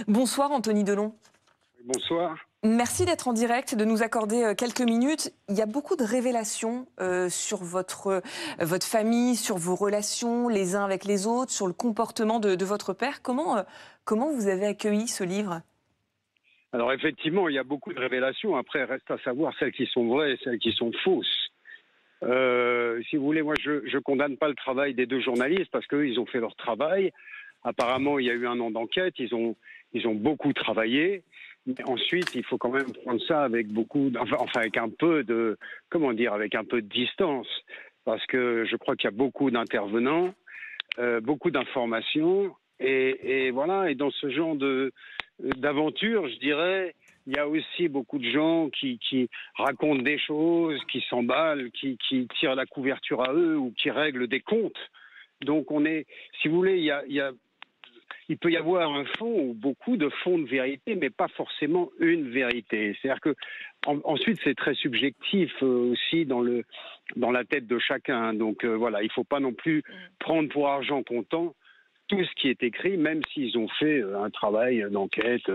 Bonsoir Anthony Delon. Bonsoir. Merci d'être en direct, de nous accorder quelques minutes. Il y a beaucoup de révélations sur votre famille, sur vos relations les uns avec les autres, sur le comportement de votre père. Comment vous avez accueilli ce livre ? Alors effectivement, il y a beaucoup de révélations. Après, reste à savoir celles qui sont vraies et celles qui sont fausses. Si vous voulez, moi, je condamne pas le travail des deux journalistes parce qu'eux, ils ont fait leur travail. Apparemment, il y a eu 1 an d'enquête. Ils ont beaucoup travaillé. Mais ensuite, il faut quand même prendre ça avec avec un peu de, avec un peu de distance. Parce que je crois qu'il y a beaucoup d'intervenants, beaucoup d'informations. Et voilà. Et dans ce genre d'aventure, je dirais, il y a aussi beaucoup de gens qui racontent des choses, qui s'emballent, qui tirent la couverture à eux ou qui règlent des comptes. Donc si vous voulez, il peut y avoir un fond ou beaucoup de fonds de vérité, mais pas forcément une vérité. C'est-à-dire que ensuite c'est très subjectif aussi dans la tête de chacun. Donc voilà, il ne faut pas non plus prendre pour argent comptant tout ce qui est écrit, même s'ils ont fait un travail d'enquête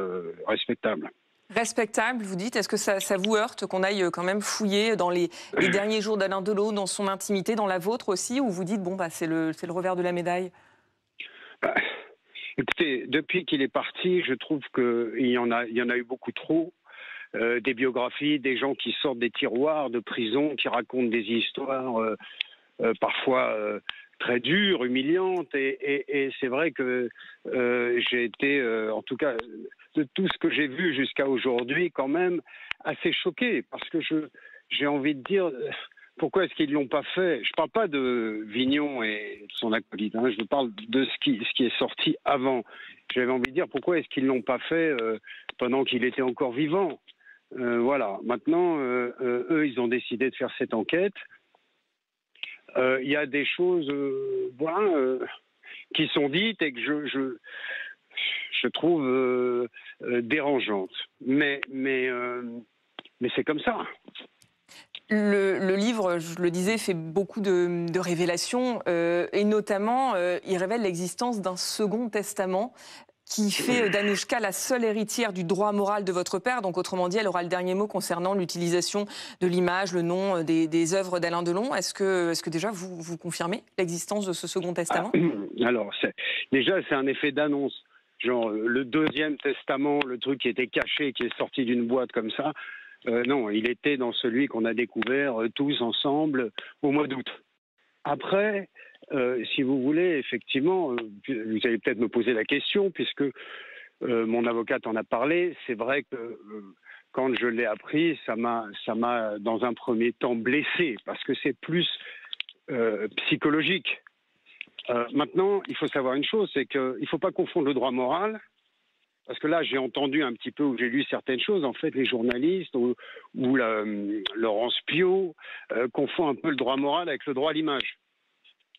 respectable. Respectable, vous dites. Est-ce que ça vous heurte qu'on aille quand même fouiller dans les derniers jours d'Alain Delon, dans son intimité, dans la vôtre aussi, ou vous dites, c'est le revers de la médaille ? Écoutez, depuis qu'il est parti, je trouve qu'il y en a eu beaucoup trop. Des biographies, des gens qui sortent des tiroirs de prison, qui racontent des histoires parfois très dures, humiliantes. Et c'est vrai que j'ai été, en tout cas, de tout ce que j'ai vu jusqu'à aujourd'hui, quand même assez choqué. Parce que j'ai envie de dire... Pourquoi est-ce qu'ils ne l'ont pas fait ? Je ne parle pas de Vignon et de son acolyte, je parle de ce qui est sorti avant. J'avais envie de dire, pourquoi est-ce qu'ils ne l'ont pas fait pendant qu'il était encore vivant ? Voilà. Maintenant, eux, ils ont décidé de faire cette enquête. Il y a des choses qui sont dites et que je trouve dérangeantes. Mais c'est comme ça. Le livre, je le disais, fait beaucoup de révélations et notamment, il révèle l'existence d'un second testament qui fait d'Anouchka la seule héritière du droit moral de votre père. Donc, autrement dit, elle aura le dernier mot concernant l'utilisation de l'image, le nom des œuvres d'Alain Delon. Est-ce que déjà vous confirmez l'existence de ce second testament ? Alors, déjà, c'est un effet d'annonce. Genre, le deuxième testament, le truc qui était caché, qui est sorti d'une boîte comme ça. Non, il était dans celui qu'on a découvert tous ensemble au mois d'août. Après, si vous voulez, effectivement, vous allez peut-être me poser la question, puisque mon avocate en a parlé. C'est vrai que quand je l'ai appris, ça m'a dans un premier temps blessé, parce que c'est plus psychologique. Maintenant, il faut savoir une chose, c'est qu'il ne faut pas confondre le droit moral. Parce que là, j'ai entendu un petit peu, ou j'ai lu certaines choses, en fait, les journalistes ou Laurence Piot confondent un peu le droit moral avec le droit à l'image.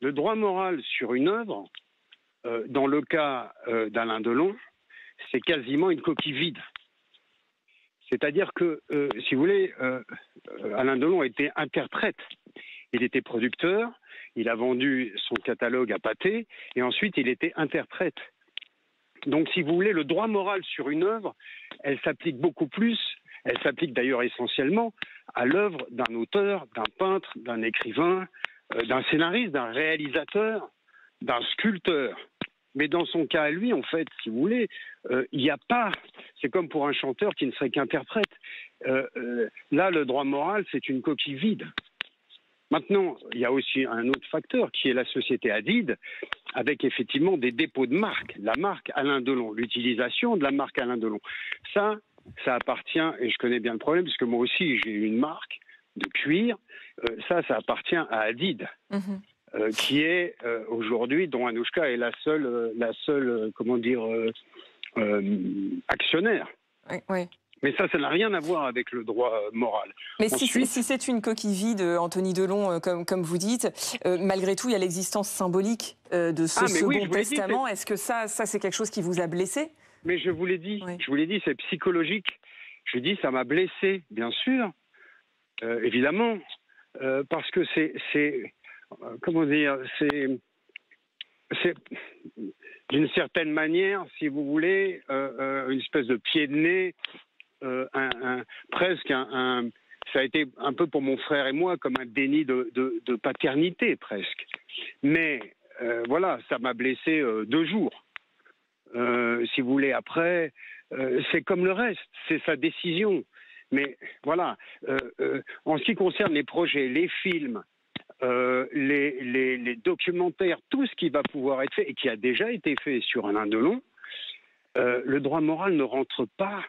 Le droit moral sur une œuvre, dans le cas d'Alain Delon, c'est quasiment une coquille vide. C'est-à-dire que, si vous voulez, Alain Delon était interprète. Il était producteur, il a vendu son catalogue à Pathé, et ensuite il était interprète. Donc, si vous voulez, le droit moral sur une œuvre, elle s'applique beaucoup plus, elle s'applique d'ailleurs essentiellement à l'œuvre d'un auteur, d'un peintre, d'un écrivain, d'un scénariste, d'un réalisateur, d'un sculpteur. Mais dans son cas à lui, en fait, si vous voulez, il n'y a pas... C'est comme pour un chanteur qui ne serait qu'interprète. Là, le droit moral, c'est une coquille vide. Maintenant, il y a aussi un autre facteur qui est la société Hadid, avec effectivement des dépôts de marque, la marque Alain Delon, l'utilisation de la marque Alain Delon. Ça appartient, et je connais bien le problème, parce que moi aussi j'ai une marque de cuir, ça appartient à Hadid, qui est aujourd'hui, dont Anouchka est la seule actionnaire. Oui. Mais ça n'a rien à voir avec le droit moral. Mais ensuite, si c'est une coquille vide, Anthony Delon, comme vous dites, malgré tout, il y a l'existence symbolique de ce second testament. Est-ce que ça c'est quelque chose qui vous a blessé ? Mais je vous l'ai dit, c'est psychologique. Je dis, ça m'a blessé, bien sûr, évidemment, parce que d'une certaine manière, si vous voulez, une espèce de pied de nez, presque ça a été un peu pour mon frère et moi comme un déni de paternité presque. Mais voilà, ça m'a blessé 2 jours. Si vous voulez, après, c'est comme le reste, c'est sa décision. Mais voilà, en ce qui concerne les projets, les films, les documentaires, tout ce qui va pouvoir être fait et qui a déjà été fait sur Alain Delon, le droit moral ne rentre pas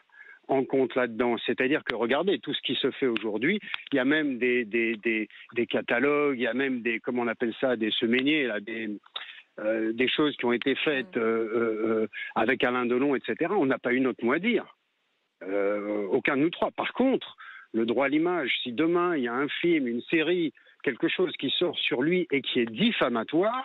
en compte là-dedans. C'est-à-dire que, regardez, tout ce qui se fait aujourd'hui, il y a même des catalogues, il y a même des, comment on appelle ça, des semainiers, là, des choses qui ont été faites avec Alain Delon, etc. On n'a pas eu notre mot à dire. Aucun de nous trois. Par contre, le droit à l'image, si demain il y a un film, une série, quelque chose qui sort sur lui et qui est diffamatoire,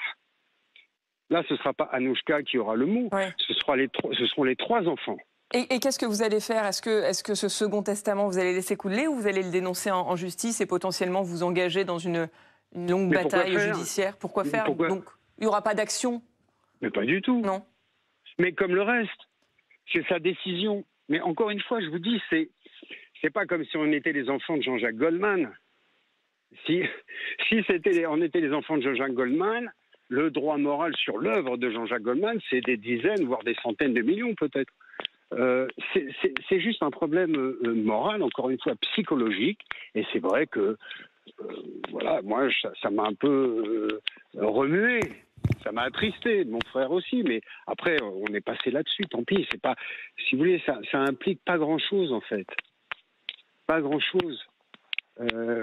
là ce ne sera pas Anouchka qui aura le mot, ouais. ce seront les 3 enfants. Et qu'est-ce que vous allez faire? Est-ce que ce second testament, vous allez laisser couler ou vous allez le dénoncer en justice et potentiellement vous engager dans une longue bataille judiciaire? Pourquoi faire? Donc, il n'y aura pas d'action? Mais pas du tout. Non. Mais comme le reste, c'est sa décision. Mais encore une fois, je vous dis, c'est pas comme si on était les enfants de Jean-Jacques Goldman. Si on était les enfants de Jean-Jacques Goldman, le droit moral sur l'œuvre de Jean-Jacques Goldman, c'est des dizaines, voire des centaines de millions peut-être. C'est juste un problème moral, encore une fois psychologique, et c'est vrai que voilà, moi ça m'a un peu remué, ça m'a attristé, mon frère aussi, mais après on est passé là-dessus, tant pis, c'est pas, si vous voulez, ça implique pas grand-chose en fait, pas grand-chose.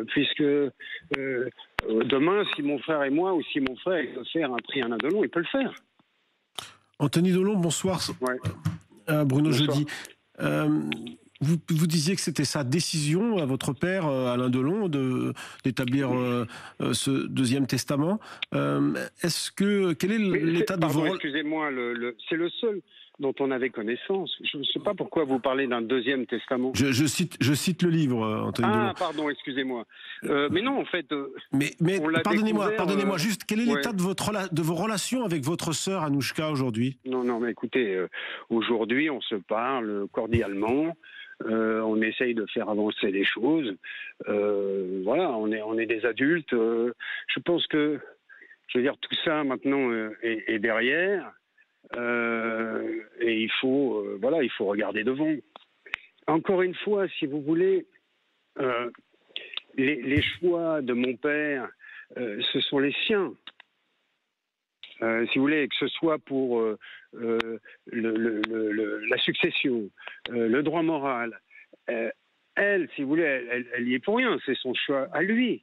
Puisque demain, si mon frère et moi, ou si mon frère veut faire un prix Alain Delon, il peut le faire. Anthony Delon, bonsoir. Ouais. Bruno Bonsoir. Jeudi. Vous disiez que c'était sa décision, à votre père, Alain Delon, d'établir ce deuxième testament. Quel est l'état de vos... Excusez-moi, c'est le seul dont on avait connaissance. Je ne sais pas pourquoi vous parlez d'un deuxième testament. Je cite le livre, Anthony Delon. Ah, pardon, excusez-moi. Mais non, en fait... mais pardonnez-moi, juste, quel est l'état de vos relations avec votre sœur Anouchka aujourd'hui? Non, mais écoutez, aujourd'hui, on se parle cordialement. On essaye de faire avancer les choses. Voilà, on est des adultes. Je pense que, je veux dire, tout ça maintenant est derrière. Et il faut regarder devant. Encore une fois, si vous voulez, les choix de mon père, ce sont les siens. Si vous voulez, que ce soit pour la succession, le droit moral, elle, si vous voulez, elle y est pour rien, c'est son choix à lui.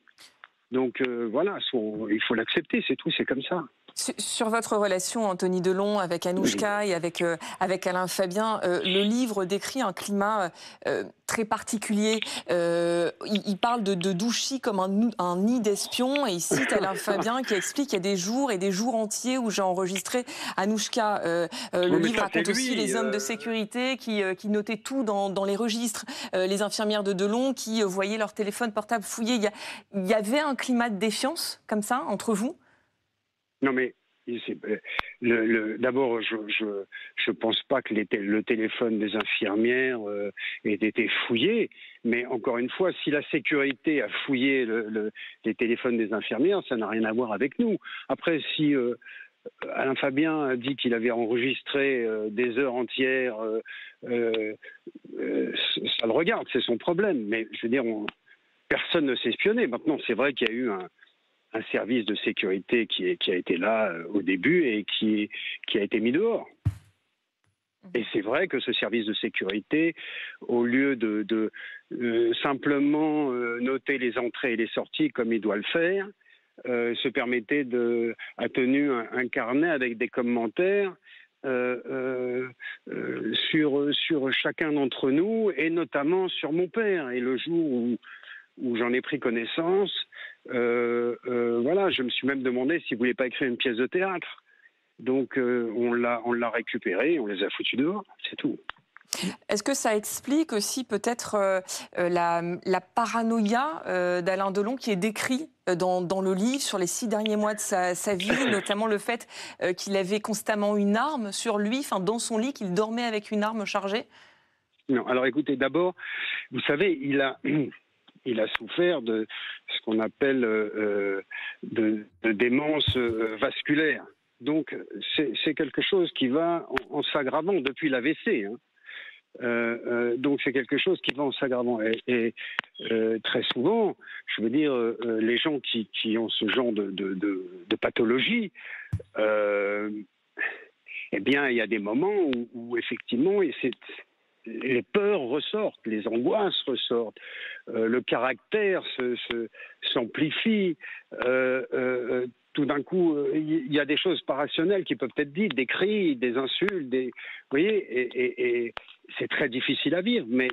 Donc voilà, il faut l'accepter, c'est tout, c'est comme ça. Sur votre relation, Anthony Delon, avec Anouchka et avec Alain Fabien, le livre décrit un climat très particulier. Il parle de Douchy comme un nid d'espions et il cite Alain Fabien qui explique qu'il y a des jours entiers où j'ai enregistré Anouchka. Le livre raconte aussi les hommes de sécurité qui notaient tout dans les registres, les infirmières de Delon qui voyaient leur téléphone portable fouillé. Il y avait un climat de défiance comme ça entre vous? Non, mais d'abord, je pense pas que le téléphone des infirmières ait été fouillé. Mais encore une fois, si la sécurité a fouillé les téléphones des infirmières, ça n'a rien à voir avec nous. Après, si Alain Fabien a dit qu'il avait enregistré des heures entières, ça le regarde, c'est son problème. Mais je veux dire, personne ne s'est espionné. Maintenant, c'est vrai qu'il y a eu un service de sécurité qui a été là au début et qui a été mis dehors. Et c'est vrai que ce service de sécurité, au lieu de simplement noter les entrées et les sorties comme il doit le faire, se permettait a tenu un carnet avec des commentaires sur chacun d'entre nous, et notamment sur mon père. Et le jour où j'en ai pris connaissance, voilà, je me suis même demandé s'il ne voulait pas écrire une pièce de théâtre. Donc on l'a récupéré, on les a foutus dehors, c'est tout. Est-ce que ça explique aussi peut-être la paranoïa d'Alain Delon qui est décrit dans le livre sur les 6 derniers mois de sa vie, notamment le fait qu'il avait constamment une arme sur lui, enfin dans son lit, qu'il dormait avec une arme chargée? Non, alors écoutez, d'abord, vous savez, il a souffert de ce qu'on appelle de démence vasculaire. Donc, c'est quelque chose qui va en s'aggravant depuis l'AVC. Hein. Donc, c'est quelque chose qui va en s'aggravant. Et très souvent, je veux dire, les gens qui ont ce genre de pathologie, eh bien, il y a des moments où effectivement, les peurs ressortent, les angoisses ressortent, le caractère s'amplifie. Tout d'un coup, il y a des choses pas rationnelles qui peuvent être dites, des cris, des insultes, vous voyez, et c'est très difficile à vivre, mais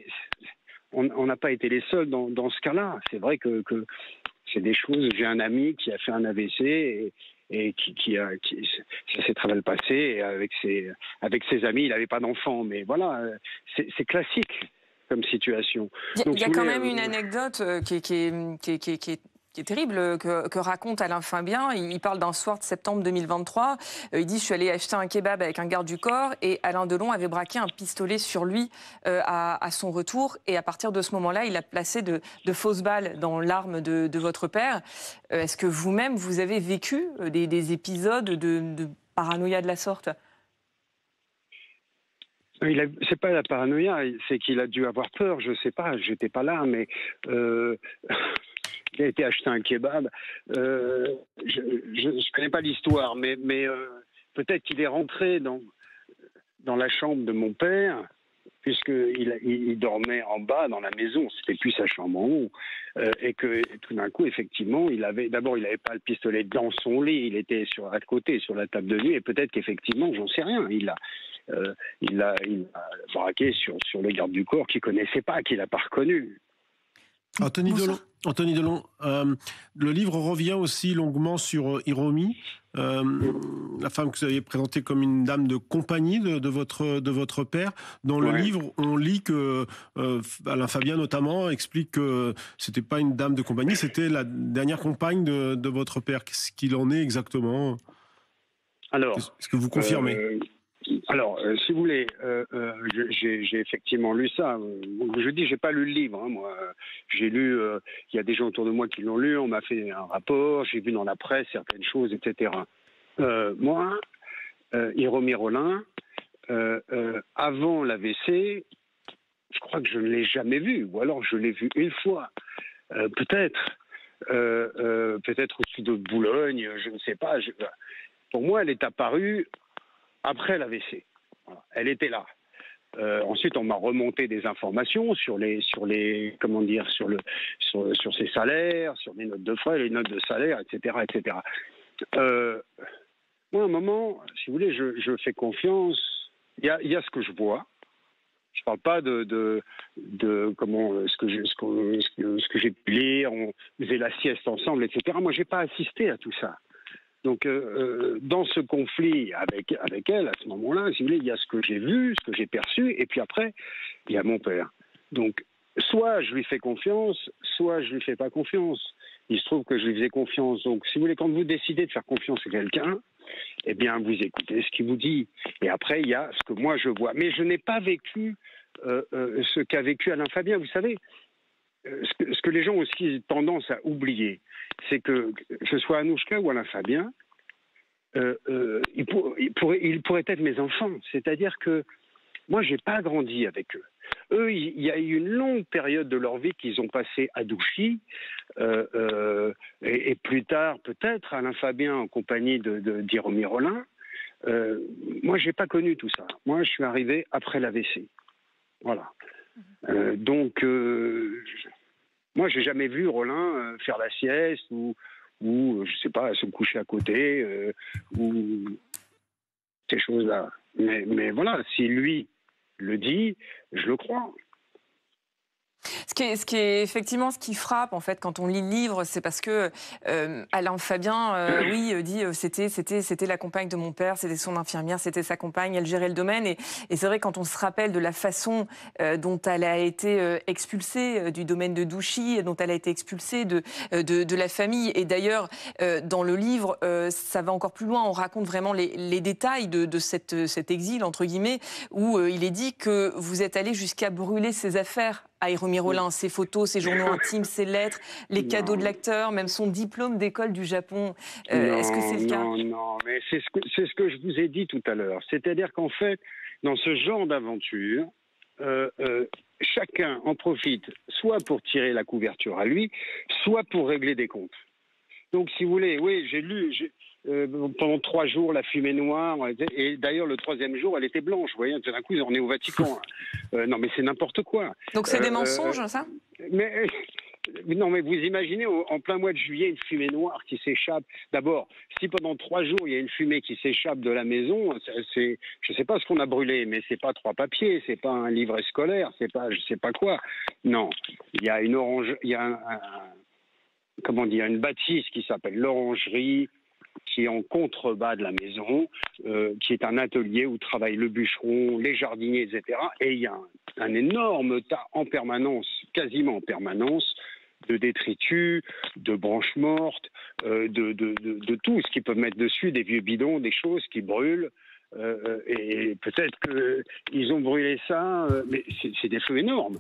on n'a pas été les seuls dans ce cas-là. C'est vrai que c'est des choses. J'ai un ami qui a fait un AVC et ça s'est très mal passé. Et avec ses amis, il n'avait pas d'enfant, mais voilà, c'est classique comme situation. Il y a quand même une anecdote qui est terrible que raconte Alain Fabien. Il parle d'un soir de septembre 2023. Il dit: je suis allé acheter un kebab avec un garde du corps et Alain Delon avait braqué un pistolet sur lui à son retour. Et à partir de ce moment-là, il a placé de fausses balles dans l'arme de votre père. Est-ce que vous-même, vous avez vécu des épisodes de paranoïa de la sorte? C'est pas la paranoïa, c'est qu'il a dû avoir peur. Je sais pas, j'étais pas là, mais il a été acheter un kebab. Je connais pas l'histoire, mais peut-être qu'il est rentré dans la chambre de mon père, puisqu'il dormait en bas dans la maison, c'était plus sa chambre en haut, et que tout d'un coup, effectivement, il avait pas le pistolet dans son lit, il était à côté, sur la table de nuit, et peut-être qu'effectivement, j'en sais rien, il a braqué sur le garde du corps qu'il connaissait pas, qu'il n'a pas reconnu. Anthony Delon, le livre revient aussi longuement sur Hiromi, la femme que vous avez présentée comme une dame de compagnie de votre père. Dans le livre, on lit que Alain Fabien notamment explique que c'était pas une dame de compagnie, c'était la dernière compagne de votre père. Qu'est-ce qu'il en est exactement? Alors, est-ce que vous confirmez? Alors, si vous voulez, j'ai effectivement lu ça. Je dis, j'ai pas lu le livre. Hein, moi, j'ai lu. Il y a des gens autour de moi qui l'ont lu. On m'a fait un rapport. J'ai vu dans la presse certaines choses, etc. Moi, Hiromi Rollin, avant l'AVC, je crois que je ne l'ai jamais vu, ou alors je l'ai vu une fois, peut-être au-dessus de Boulogne, je ne sais pas. Pour moi, elle est apparue après l'AVC. Voilà. Elle était là. Ensuite, on m'a remonté des informations sur ses salaires, sur les notes de frais, les notes de salaire, etc., etc. Moi, à un moment, si vous voulez, je fais confiance. Il y a ce que je vois. Je parle pas de ce que j'ai pu lire. On faisait la sieste ensemble, etc. Moi, j'ai pas assisté à tout ça. Donc, dans ce conflit avec elle, à ce moment-là, si vous voulez, il y a ce que j'ai vu, ce que j'ai perçu, et puis après, il y a mon père. Donc, soit je lui fais confiance, soit je lui fais pas confiance. Il se trouve que je lui faisais confiance. Donc, si vous voulez, quand vous décidez de faire confiance à quelqu'un, eh bien, vous écoutez ce qu'il vous dit. Et après, il y a ce que moi, je vois. Mais je n'ai pas vécu ce qu'a vécu Alain Fabien. Vous savez, ce que les gens ont aussi tendance à oublier, c'est que ce soit Anouchka ou Alain Fabien, ils pourraient être mes enfants. C'est-à-dire que moi, je n'ai pas grandi avec eux. Eux, il y a eu une longue période de leur vie qu'ils ont passée à Douchy, et plus tard, peut-être, Alain Fabien en compagnie d'Hiromi Rollin. Moi, je n'ai pas connu tout ça. Moi, je suis arrivé après l'AVC. Voilà. Donc, moi, j'ai jamais vu Rollin faire la sieste ou je sais pas, se coucher à côté ou ces choses-là. Mais voilà, si lui le dit, je le crois. Ce Ce qui est effectivement ce qui frappe en fait quand on lit le livre, c'est parce que Alain Fabien, oui, dit c'était la compagne de mon père, c'était son infirmière, c'était sa compagne, elle gérait le domaine et c'est vrai quand on se rappelle de la façon dont elle a été expulsée du domaine de Douchy, dont elle a été expulsée de la famille et d'ailleurs dans le livre ça va encore plus loin, on raconte vraiment les détails de cet exil entre guillemets où il est dit que vous êtes allé jusqu'à brûler ses affaires à Héromy-Rollin, ses photos, ses journaux intimes, ses lettres, les cadeaux de l'acteur, même son diplôme d'école du Japon. Est-ce que c'est le cas? Non, mais c'est ce que je vous ai dit tout à l'heure. C'est-à-dire qu'en fait, dans ce genre d'aventure, chacun en profite soit pour tirer la couverture à lui, soit pour régler des comptes. Donc, si vous voulez, oui, j'ai lu pendant 3 jours la fumée noire, et d'ailleurs le 3e jour, elle était blanche. Vous voyez, tout d'un coup, on est au Vatican. Non, mais c'est n'importe quoi. Donc c'est des mensonges, ça? Non, mais vous imaginez, en plein mois de juillet, une fumée noire qui s'échappe. D'abord, si pendant 3 jours, il y a une fumée qui s'échappe de la maison, je ne sais pas ce qu'on a brûlé, mais c'est pas 3 papiers, c'est pas un livret scolaire, c'est pas je sais pas quoi. Non, il y a une bâtisse qui s'appelle l'Orangerie, qui est en contrebas de la maison, qui est un atelier où travaillent le bûcheron, les jardiniers, etc. Et il y a un énorme tas en permanence, quasiment en permanence, de détritus, de branches mortes, de tout ce qu'ils peuvent mettre dessus, des vieux bidons, des choses qui brûlent. Et peut-être qu'ils ont brûlé ça, mais c'est des feux énormes.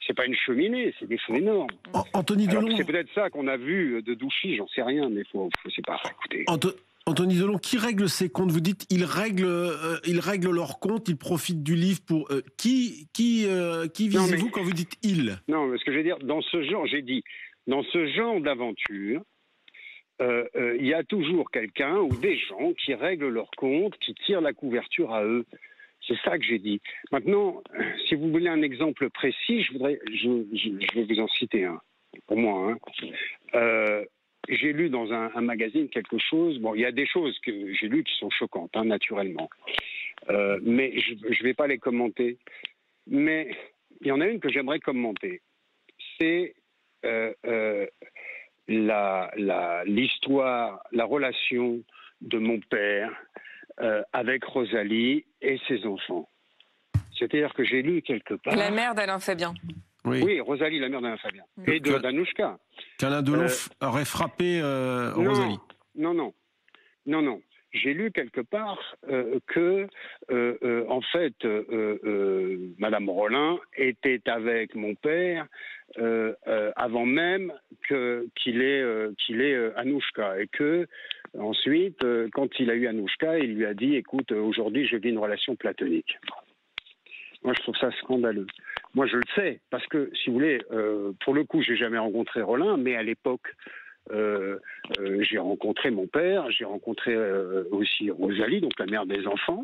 C'est pas une cheminée, c'est des feux énormes. Anthony Delon. C'est peut-être ça qu'on a vu de Douchy, j'en sais rien, mais c'est pas. Écoutez. Anthony Delon, qui règle ses comptes? Vous dites ils règlent leurs comptes, ils profitent du livre pour qui visez-vous quand vous dites ils? Non, mais ce que je veux dire, dans ce genre d'aventure, il y a toujours quelqu'un ou des gens qui règlent leurs comptes, qui tirent la couverture à eux. C'est ça que j'ai dit. Maintenant, si vous voulez un exemple précis, je vais vous en citer un. Pour moi, j'ai lu dans un magazine quelque chose. Bon, il y a des choses que j'ai lues qui sont choquantes, naturellement. Mais je ne vais pas les commenter. Mais il y en a une que j'aimerais commenter. C'est l'histoire, la relation de mon père avec Rosalie et ses enfants. C'est-à-dire que j'ai lu quelque part... La mère d'Alain Fabien. Oui, Rosalie, la mère d'Alain Fabien. Et d'Anouchka. Qu'Alain Delon aurait frappé Rosalie. Non. J'ai lu quelque part que, en fait, Madame Rollin était avec mon père avant même qu'il ait Anouchka. Et que, ensuite, quand il a eu Anouchka, il lui a dit « Écoute, aujourd'hui, je vis une relation platonique ». Moi, je trouve ça scandaleux. Moi, je le sais, parce que, si vous voulez, pour le coup, j'ai jamais rencontré Rollin, mais à l'époque, j'ai rencontré mon père, j'ai rencontré aussi Rosalie, donc la mère des enfants.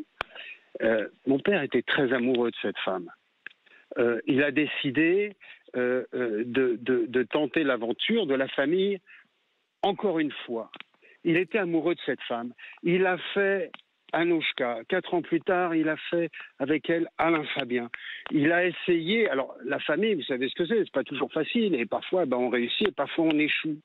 Mon père était très amoureux de cette femme. Il a décidé de tenter l'aventure de la famille encore une fois. Il était amoureux de cette femme. Il a fait Anouchka. 4 ans plus tard, il a fait avec elle Alain Fabien. Il a essayé. Alors, la famille, vous savez ce que c'est pas toujours facile. Et parfois, on réussit et parfois on échoue.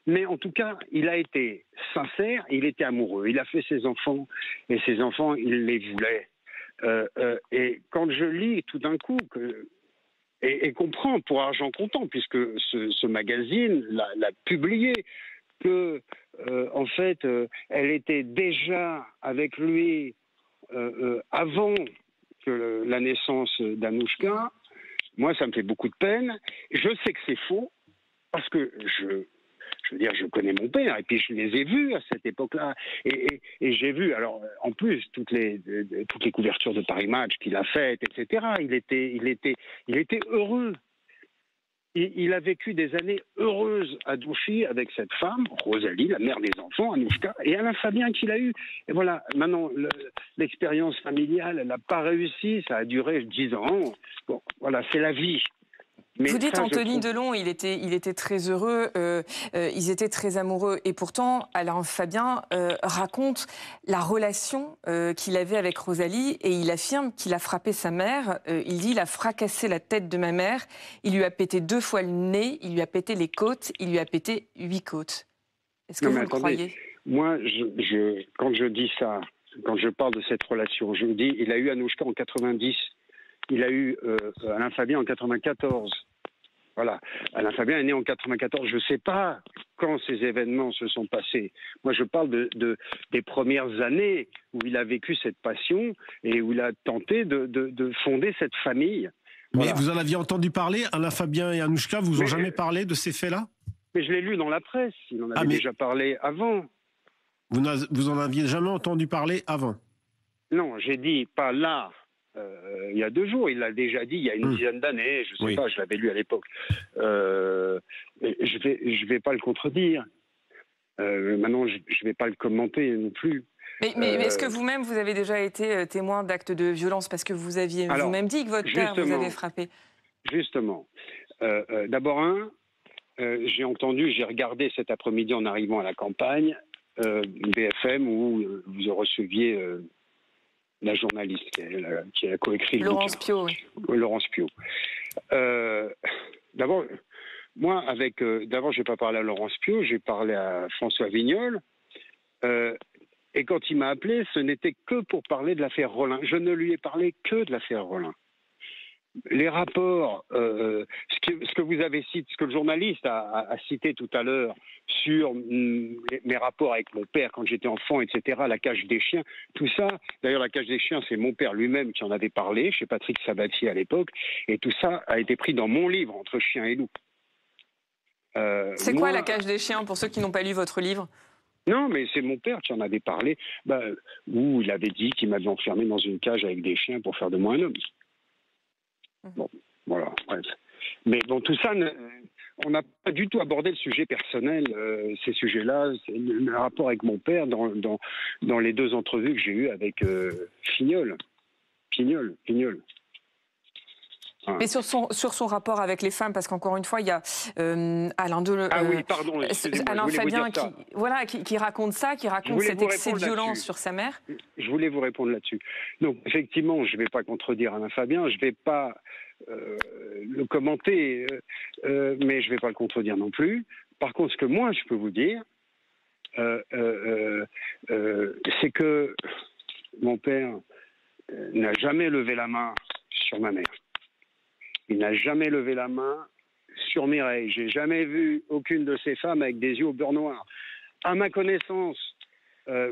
Mais en tout cas, il a été sincère, il était amoureux. Il a fait ses enfants et ses enfants, il les voulait. Et quand je lis tout d'un coup et comprends pour argent comptant, puisque ce magazine l'a publié, que en fait, elle était déjà avec lui avant que la naissance d'Anouchka. Moi, ça me fait beaucoup de peine. Je sais que c'est faux, parce que je veux dire, je connais mon père, et puis je les ai vus à cette époque-là. Et j'ai vu, alors, en plus, toutes les couvertures de Paris Match qu'il a faites, etc. Il était heureux. Il a vécu des années heureuses à Douchy avec cette femme, Rosalie, la mère des enfants, Anouchka, et Alain Fabien qu'il a eu. Et voilà, maintenant, l'expérience familiale, elle n'a pas réussi, ça a duré 10 ans. Bon, voilà, c'est la vie. Mais vous dites ça, Anthony Delon, il était très heureux, ils étaient très amoureux. Et pourtant, Alain Fabien raconte la relation qu'il avait avec Rosalie et il affirme qu'il a frappé sa mère. Il dit, il a fracassé la tête de ma mère, il lui a pété 2 fois le nez, il lui a pété les côtes, il lui a pété 8 côtes. Est-ce que vous le croyez? Moi, quand je dis ça, quand je parle de cette relation, je dis, il a eu Anouchka en 90. Il a eu Alain Fabien en 94. Voilà. Alain Fabien est né en 94. Je ne sais pas quand ces événements se sont passés. Moi, je parle des premières années où il a vécu cette passion et où il a tenté de fonder cette famille. Mais Voilà. vous en aviez entendu parler, Alain Fabien et Anouchka vous ont jamais parlé de ces faits-là? Mais je l'ai lu dans la presse. Il en avait déjà parlé avant. Vous en aviez jamais entendu parler avant? Non, j'ai dit pas là. Il y a 2 jours, il l'a déjà dit, il y a une dizaine d'années, je ne sais pas, je l'avais lu à l'époque. Je vais pas le contredire. Maintenant, je ne vais pas le commenter non plus. Mais est-ce que vous-même, vous avez déjà été témoin d'actes de violence? Parce que vous aviez vous-même dit que votre père vous avait frappé. Justement. D'abord, j'ai regardé cet après-midi en arrivant à la campagne, BFM, où vous receviez... la journaliste qui a coécrit le Laurence Pio, oui. Laurence Pio. D'abord, moi, d'abord, je n'ai pas parlé à Laurence Pio, j'ai parlé à François Vignol. Et quand il m'a appelé, ce n'était que pour parler de l'affaire Rolin. Je ne lui ai parlé que de l'affaire Rolin. Les rapports, ce que vous avez cité, ce que le journaliste a cité tout à l'heure sur mes rapports avec mon père quand j'étais enfant, etc., la cage des chiens, tout ça, d'ailleurs la cage des chiens, c'est mon père lui-même qui en avait parlé, chez Patrick Sabatier à l'époque, et tout ça a été pris dans mon livre, Entre chiens et loups. C'est quoi la cage des chiens, pour ceux qui n'ont pas lu votre livre? Non, mais c'est mon père qui en avait parlé, où il avait dit qu'il m'avait enfermé dans une cage avec des chiens pour faire de moi un homme. Bon, voilà, bref. Mais bon, tout ça, on n'a pas du tout abordé le sujet personnel, ces sujets-là, le rapport avec mon père dans les 2 entrevues que j'ai eues avec Pignol. Ah. Mais sur son rapport avec les femmes, parce qu'encore une fois, il y a Alain Delon, Alain Fabien qui raconte ça, qui raconte cet excès de violence sur sa mère. Je voulais vous répondre là-dessus. Donc, effectivement, je ne vais pas contredire Alain Fabien, je ne vais pas le commenter, mais je ne vais pas le contredire non plus. Par contre, ce que moi, je peux vous dire, c'est que mon père n'a jamais levé la main sur ma mère. Il n'a jamais levé la main sur Mireille. J'ai jamais vu aucune de ces femmes avec des yeux au beurre noir. À ma connaissance,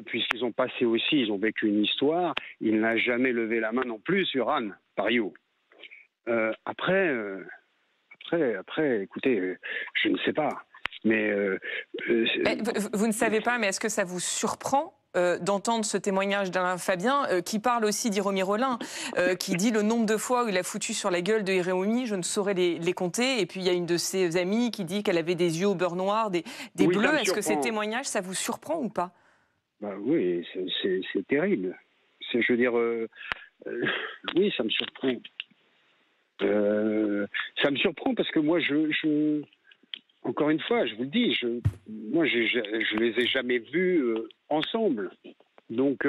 puisqu'ils ont passé aussi, ils ont vécu une histoire, il n'a jamais levé la main non plus sur Anne Pariot. Après, écoutez, je ne sais pas. Mais vous ne savez pas, mais est-ce que ça vous surprend d'entendre ce témoignage d'Alain Fabien qui parle aussi d'Hiromi Rolin, qui dit le nombre de fois où il a foutu sur la gueule de Hiromi, je ne saurais les compter. Et puis il y a une de ses amies qui dit qu'elle avait des yeux au beurre noir, des bleus. Est-ce que ces témoignages, ça vous surprend ou pas? Oui, c'est terrible. Je veux dire, oui, ça me surprend. Ça me surprend parce que moi, encore une fois, je vous le dis, moi, je les ai jamais vus ensemble. Donc,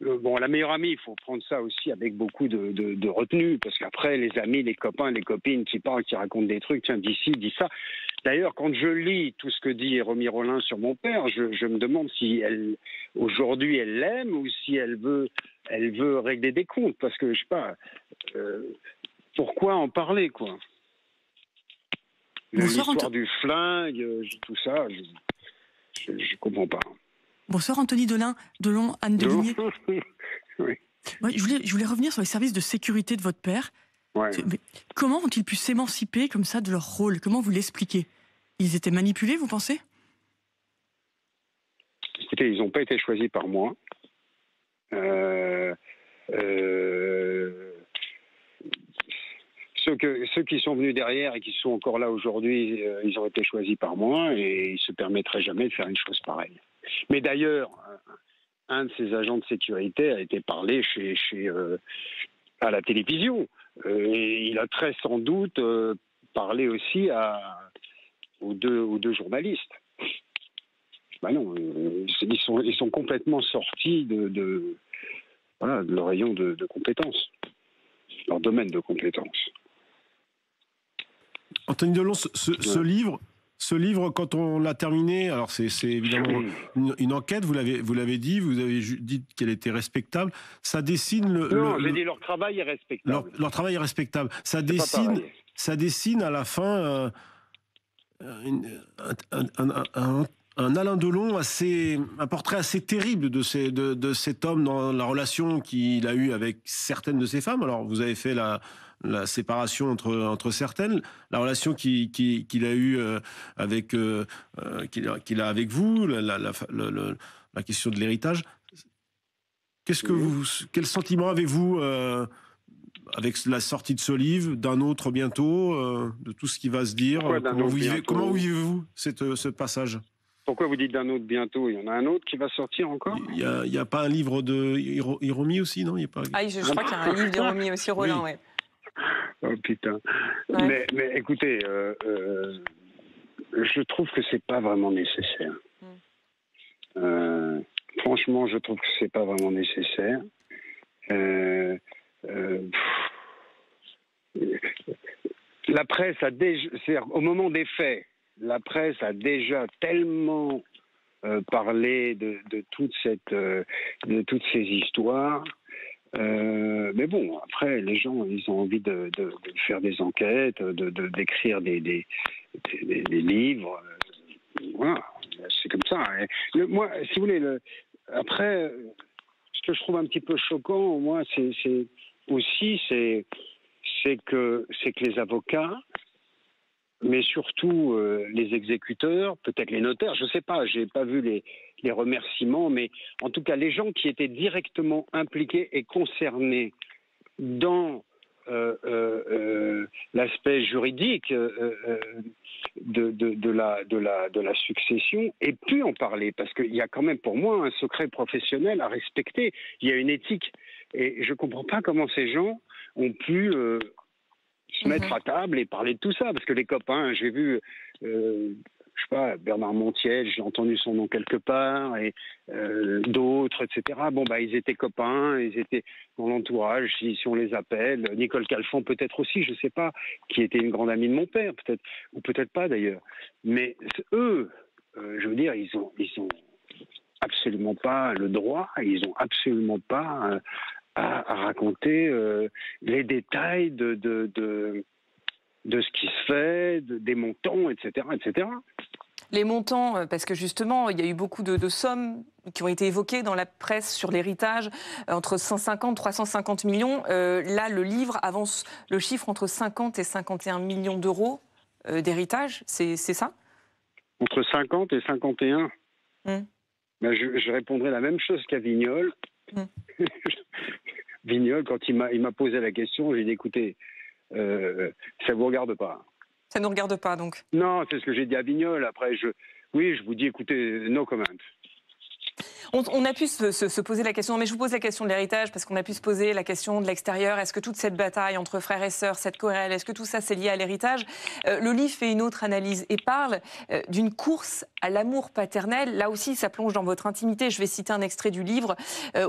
bon, la meilleure amie, il faut prendre ça aussi avec beaucoup de retenue, parce qu'après, les amis, les copains, les copines qui parlent, qui racontent des trucs, tiens, dis ci, dis ça. D'ailleurs, quand je lis tout ce que dit Hiromi Rolin sur mon père, je me demande si aujourd'hui, elle l'aime ou si elle veut régler des comptes, parce que, je sais pas, pourquoi en parler, quoi? L'histoire du flingue, tout ça, je comprends pas. Bonsoir Anthony Delon, Anne Deligné. Oui. Ouais, je voulais revenir sur les services de sécurité de votre père. Ouais. Mais comment ont-ils pu s'émanciper comme ça de leur rôle? Comment vous l'expliquez? Ils étaient manipulés, vous pensez? Écoutez, ils n'ont pas été choisis par moi. Ceux qui sont venus derrière et qui sont encore là aujourd'hui, ils ont été choisis par moi et ils ne se permettraient jamais de faire une chose pareille. Mais d'ailleurs, un de ces agents de sécurité a été parlé à la télévision. Et il a très sans doute parler aussi aux deux journalistes. Ben non, ils sont complètement sortis de leur rayon de compétences, leur domaine de compétences. Anthony Delon, ce livre, quand on l'a terminé, alors c'est évidemment une enquête, vous l'avez dit, vous avez dit qu'elle était respectable. Ça dessine Non, j'ai dit leur travail est respectable. Leur travail est respectable. Ça dessine à la fin un Alain Delon un portrait assez terrible de cet homme dans la relation qu'il a eue avec certaines de ses femmes. Alors, vous avez fait la séparation entre certaines, la relation qu'il a eue qu'il a avec vous, la question de l'héritage. Quel sentiment avez-vous avec la sortie de ce livre, d'un autre bientôt, de tout ce qui va se dire? Comment vivez-vous ce passage? Pourquoi vous dites d'un autre bientôt? Il y en a un autre qui va sortir encore? Il y a pas un livre de Hiromi aussi, non? Il y a pas... je crois qu'il y a un livre d'Hiromi aussi, Rollin, oui. Oh putain. Ouais. Mais écoutez, je trouve que c'est pas vraiment nécessaire. Franchement, je trouve que c'est pas vraiment nécessaire. La presse a déjà, au moment des faits, la presse a déjà tellement parlé de toutes ces histoires. Mais bon, après, les gens, ils ont envie de faire des enquêtes, d'écrire des livres. Voilà, c'est comme ça. Et moi, si vous voulez, après, ce que je trouve un petit peu choquant, moi, c'est que les avocats, mais surtout les exécuteurs, peut-être les notaires, je ne sais pas, je n'ai pas vu les remerciements, mais en tout cas les gens qui étaient directement impliqués et concernés dans l'aspect juridique de la succession aient pu en parler, parce qu'il y a quand même pour moi un secret professionnel à respecter, il y a une éthique, et je ne comprends pas comment ces gens ont pu se mettre à table et parler de tout ça, parce que les copains, j'ai vu, je sais pas, Bernard Montiel, j'ai entendu son nom quelque part, et d'autres, etc. Bon, ils étaient copains, ils étaient dans l'entourage, si on les appelle. Nicole Calfon, peut-être aussi, je sais pas, qui était une grande amie de mon père, peut-être, ou peut-être pas d'ailleurs. Mais eux, je veux dire, ils ont absolument pas le droit, ils ont absolument pas à raconter les détails de ce qui se fait, des montants, etc., etc. Les montants, parce que justement, il y a eu beaucoup de sommes qui ont été évoquées dans la presse sur l'héritage, entre 150 et 350 millions. Là, le livre avance le chiffre entre 50 et 51 millions d'euros d'héritage, c'est ça? Entre 50 et 51 je répondrai la même chose qu'à Vignol. Vignol, quand il m'a posé la question, j'ai dit, écoutez, ça ne vous regarde pas. Ça ne nous regarde pas, donc? Non, c'est ce que j'ai dit à Vignol. Après, je vous dis, écoutez, no comment. On a pu se poser la question, mais je vous pose la question de l'héritage, parce qu'on a pu se poser la question de l'extérieur. Est-ce que toute cette bataille entre frères et sœurs, cette querelle, est-ce que tout ça c'est lié à l'héritage? Le livre fait une autre analyse et parle d'une course à l'amour paternel. Là aussi, ça plonge dans votre intimité. Je vais citer un extrait du livre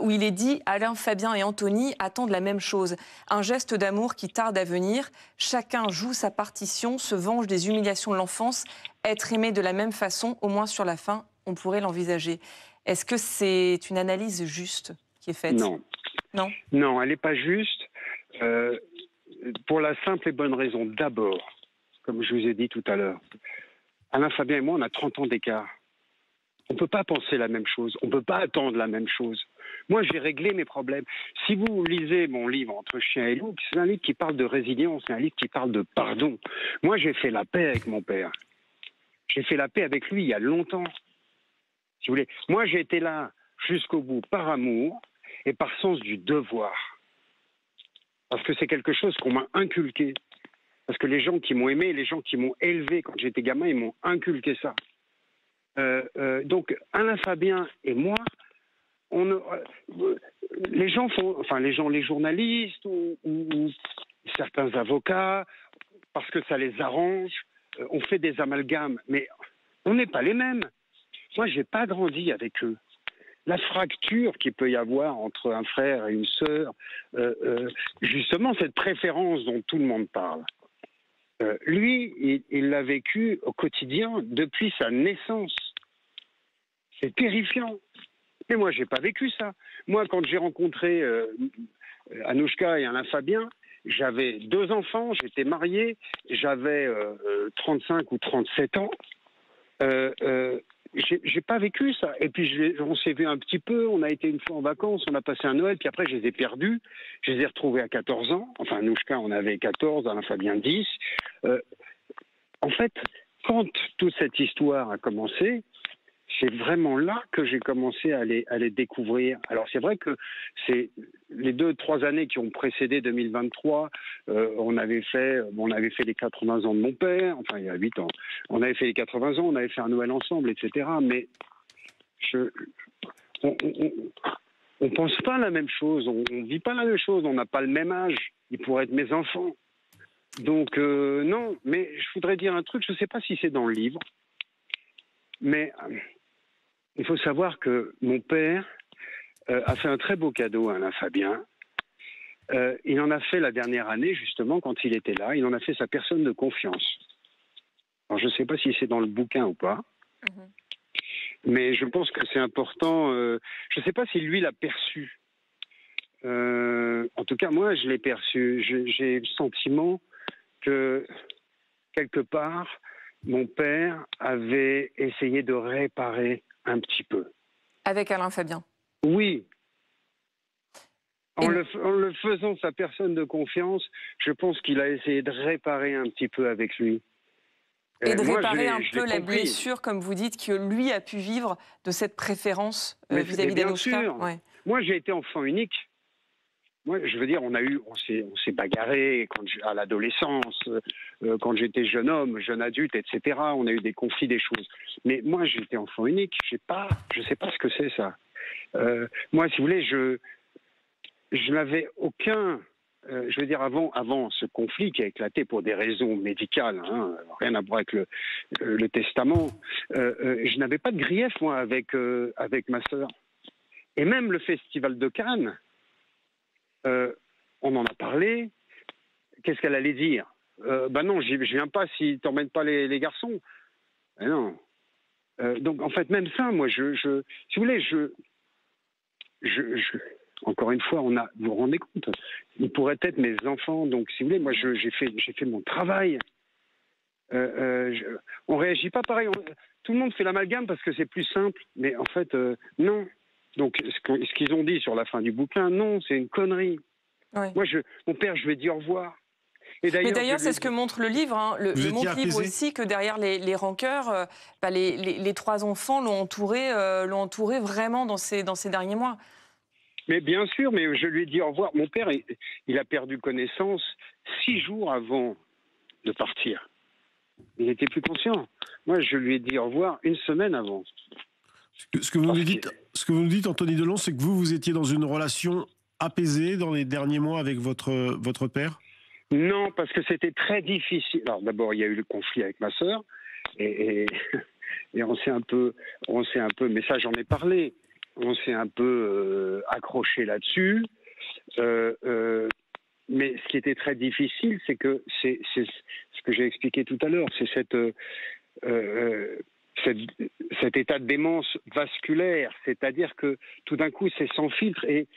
où il est dit « Alain, Fabien et Anthony attendent la même chose. Un geste d'amour qui tarde à venir. Chacun joue sa partition, se venge des humiliations de l'enfance. Être aimé de la même façon, au moins sur la fin, on pourrait l'envisager. » Est-ce que c'est une analyse juste qui est faite? Non. Non, elle n'est pas juste. Pour la simple et bonne raison. D'abord, comme je vous ai dit tout à l'heure, Alain, Fabien et moi, on a 30 ans d'écart. On ne peut pas penser la même chose. On ne peut pas attendre la même chose. Moi, j'ai réglé mes problèmes. Si vous lisez mon livre Entre chien et loup, c'est un livre qui parle de résilience, c'est un livre qui parle de pardon. Moi, j'ai fait la paix avec mon père. J'ai fait la paix avec lui il y a longtemps. Si vous voulez. Moi, j'ai été là jusqu'au bout par amour et par sens du devoir. Parce que c'est quelque chose qu'on m'a inculqué. Parce que les gens qui m'ont aimé, les gens qui m'ont élevé quand j'étais gamin, ils m'ont inculqué ça. Donc, Alain Fabien et moi, les gens font, enfin les journalistes ou certains avocats parce que ça les arrange, on fait des amalgames, mais on n'est pas les mêmes. Moi, j'ai pas grandi avec eux. La fracture qu'il peut y avoir entre un frère et une sœur, justement cette préférence dont tout le monde parle. Lui, il l'a vécu au quotidien depuis sa naissance. C'est terrifiant. Mais moi, j'ai pas vécu ça. Moi, quand j'ai rencontré Anouchka et Alain Fabien, j'avais 2 enfants, j'étais marié, j'avais 35 ou 37 ans. J'ai pas vécu ça. Et puis on s'est vu un petit peu, on a été une fois en vacances, on a passé un Noël, puis après je les ai perdus. Je les ai retrouvés à 14 ans. Enfin, Anouchka, on avait 14, Alain Fabien 10. En fait, quand toute cette histoire a commencé, c'est vraiment là que j'ai commencé à les découvrir. Alors c'est vrai que c'est les 2-3 années qui ont précédé 2023, on avait fait les 80 ans de mon père, enfin il y a 8 ans. On avait fait les 80 ans, on avait fait un Noël ensemble, etc. Mais on pense pas la même chose, on vit pas la même chose, on n'a pas le même âge. Ils pourraient être mes enfants. Donc non, mais je voudrais dire un truc, je ne sais pas si c'est dans le livre, mais il faut savoir que mon père a fait un très beau cadeau à Alain Fabien. Il en a fait la dernière année, justement, quand il était là. Il en a fait sa personne de confiance. Alors, je ne sais pas si c'est dans le bouquin ou pas. Mais je pense que c'est important. Je ne sais pas si lui l'a perçu. En tout cas, moi, je l'ai perçu. J'ai le sentiment que, quelque part, mon père avait essayé de réparer un petit peu. Avec Alain Fabien. Oui. En le faisant sa personne de confiance, je pense qu'il a essayé de réparer un petit peu avec lui. Et de réparer un peu la blessure, comme vous dites, que lui a pu vivre de cette préférence vis-à-vis d'Anouchka. Ouais. Moi, j'ai été enfant unique. Moi, je veux dire, on s'est bagarré à l'adolescence, quand j'étais jeune homme, jeune adulte, etc. On a eu des conflits, des choses. Mais moi, j'étais enfant unique. Je sais pas ce que c'est ça. Moi, si vous voulez, je n'avais aucun. Je veux dire, avant ce conflit qui a éclaté pour des raisons médicales, hein, rien à voir avec le testament, je n'avais pas de grief, moi, avec ma sœur. Et même le festival de Cannes. On en a parlé. Qu'est-ce qu'elle allait dire? Non, je viens pas si t'emmènes pas les garçons. Mais non. Donc en fait, même ça, moi, si vous voulez, encore une fois, vous vous rendez compte, ils pourraient être mes enfants. Donc si vous voulez, moi, j'ai fait mon travail. On réagit pas pareil. Tout le monde fait l'amalgame parce que c'est plus simple. Mais en fait, non. Donc, ce qu'ils ont dit sur la fin du bouquin, non, c'est une connerie. Ouais. Moi, mon père, je lui ai dit au revoir. Mais d'ailleurs, c'est ce que montre le livre. Hein. Le livre aussi, que derrière les rancœurs, les 3 enfants l'ont entouré vraiment dans ces derniers mois. Mais bien sûr, mais je lui ai dit au revoir. Mon père, il a perdu connaissance 6 jours avant de partir. Il n'était plus conscient. Moi, je lui ai dit au revoir 1 semaine avant. Ce que vous nous dites, Anthony Delon, c'est que vous étiez dans une relation apaisée dans les derniers mois avec votre père? Non, parce que c'était très difficile. Alors d'abord, il y a eu le conflit avec ma sœur, et on s'est un peu, mais ça j'en ai parlé, on s'est un peu accroché là-dessus. Mais ce qui était très difficile, c'est que c'est ce que j'ai expliqué tout à l'heure, c'est cet état de démence vasculaire, c'est-à-dire que tout d'un coup c'est sans filtre et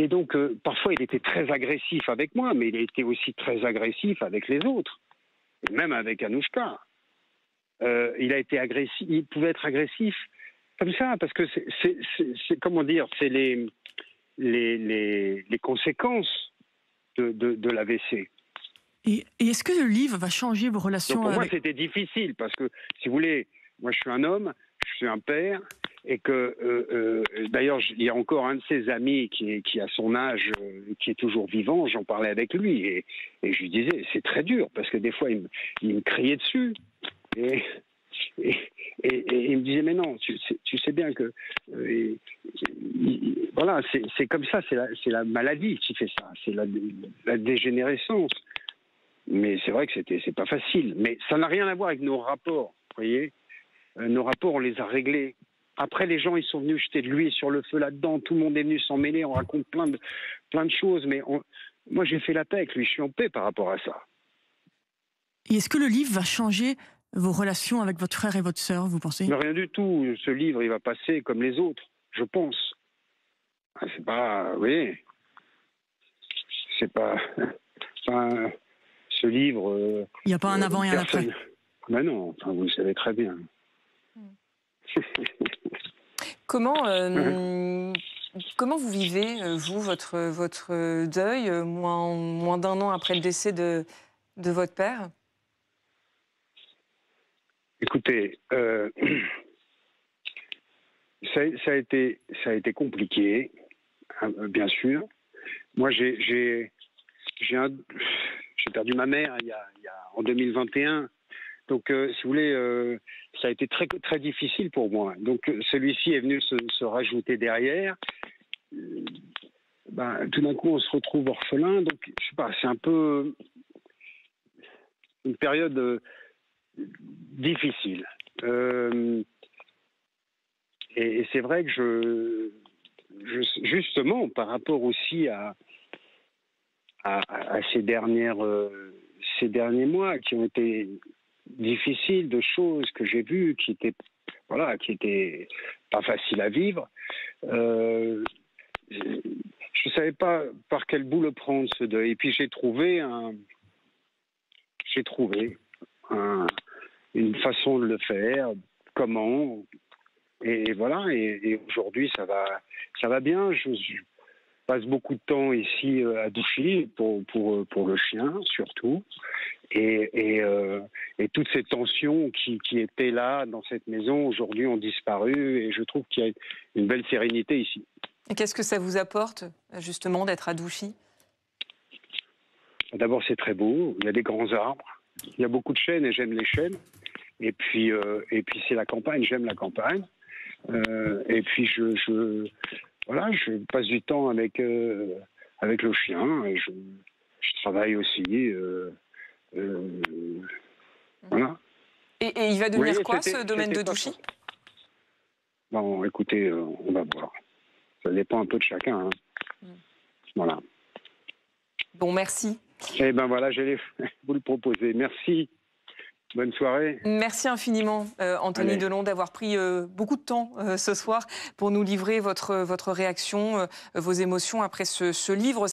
donc parfois il était très agressif avec moi, mais il était aussi très agressif avec les autres, et même avec Anouchka. Il a été agressif, il pouvait être agressif comme ça parce que c'est comment dire, c'est les conséquences de l'AVC. Et est-ce que le livre va changer vos relations? Donc pour moi, c'était difficile parce que, si vous voulez, moi je suis un homme, je suis un père, et que d'ailleurs il y a encore un de ses amis qui a son âge, qui est toujours vivant. J'en parlais avec lui et je lui disais c'est très dur parce que des fois il me criait dessus et il me disait mais non, tu sais bien que voilà, c'est comme ça, c'est la maladie qui fait ça, c'est la dégénérescence. Mais c'est vrai que c'est pas facile. Mais ça n'a rien à voir avec nos rapports, vous voyez. Nos rapports, on les a réglés. Après, les gens, ils sont venus jeter de l'huile sur le feu là-dedans. Tout le monde est venu s'en mêler. On raconte plein de choses. Mais moi, j'ai fait la paix avec lui. Je suis en paix par rapport à ça. Et est-ce que le livre va changer vos relations avec votre frère et votre sœur, vous pensez? Mais rien du tout. Ce livre, il va passer comme les autres, je pense. C'est pas... Oui. C'est pas... Enfin, ce livre... Il n'y a pas un avant et un après. Ben non, enfin, vous le savez très bien. Comment vous vivez, vous, votre deuil, moins d'un an après le décès de votre père? Écoutez, ça a été compliqué, hein, bien sûr. Moi, j'ai perdu ma mère en 2021. Donc, si vous voulez, ça a été très, très difficile pour moi. Donc, celui-ci est venu se rajouter derrière. Tout d'un coup, on se retrouve orphelin. Donc, je sais pas, c'est un peu une période difficile. Et c'est vrai que justement, par rapport aussi à ces derniers mois qui ont été difficiles, de choses que j'ai vues qui étaient pas faciles à vivre. Je savais pas par quel bout le prendre, ce deuil. Et puis j'ai trouvé une façon de le faire, comment, et voilà. Et aujourd'hui, ça va bien. Je passe beaucoup de temps ici à Douchy pour le chien surtout. Et toutes ces tensions qui étaient là dans cette maison aujourd'hui ont disparu, et je trouve qu'il y a une belle sérénité ici. Et qu'est-ce que ça vous apporte justement d'être à Douchy? D'abord, c'est très beau, il y a des grands arbres, il y a beaucoup de chênes et j'aime les chênes. Et puis c'est la campagne, j'aime la campagne. Et puis je passe du temps avec le chien, et je travaille aussi. Voilà. Et il va devenir quoi, ce domaine de Douchy? Bon, écoutez, on va voir. Ça dépend un peu de chacun. Hein. Voilà. Bon, merci. Eh ben voilà, j'allais vous le proposer. Merci. Bonne soirée. Merci infiniment, Anthony Delon, d'avoir pris beaucoup de temps ce soir pour nous livrer votre réaction, vos émotions après ce livre.